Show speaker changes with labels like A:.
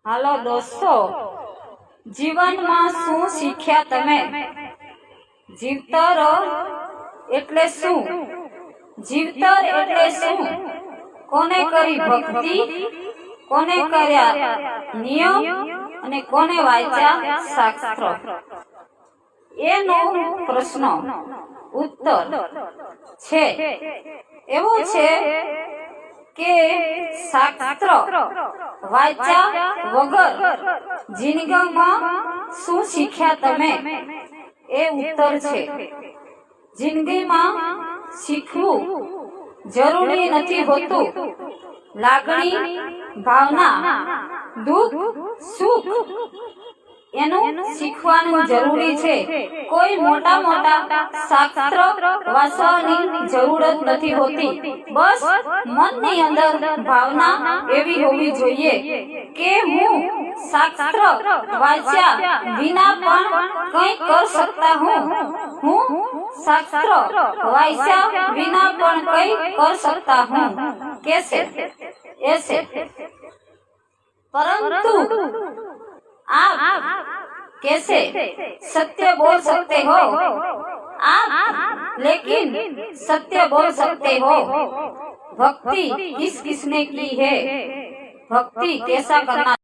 A: હાલો દોસ્તો, જીવનમાં શું શીખ્યા તમે? જીવતર એટલે શું? જીવતર એટલે શું? કોને કરી ભક્તિ, કોને કર્યા નિયમ અને કોને વાંચ્યા શાસ્ત્ર? એનો પ્રશ્ન ઉત્તર છે એવો છે કે શાસ્ત્ર વાંચ્યા વગર જિંદગીમાં શું શીખ્યા તમે? એ ઉત્તર છે. જિંદગીમાં શીખવું જરૂરી નથી હોતું. લાગણી, ભાવના, દુઃખ, સુખ એનું શીખવાનું જરૂરી છે. કોઈ મોટા મોટા શાસ્ત્ર વાંચવાની જરૂરત નથી હોતી. બસ મનની અંદર ભાવના એવી હોવી જોઈએ કે હું શાસ્ત્ર વાંચ્યા વિના પણ કંઈ કરી શકતા હું. હું શાસ્ત્ર વાંચ્યા વિના પણ કંઈ કરી सकता हूँ कैसे? ऐसे परंतु आप कैसे सत्य बोल सकते हो? आप लेकिन सत्य बोल सकते हो। भक्ति किस किसने की है? भक्ति कैसा करना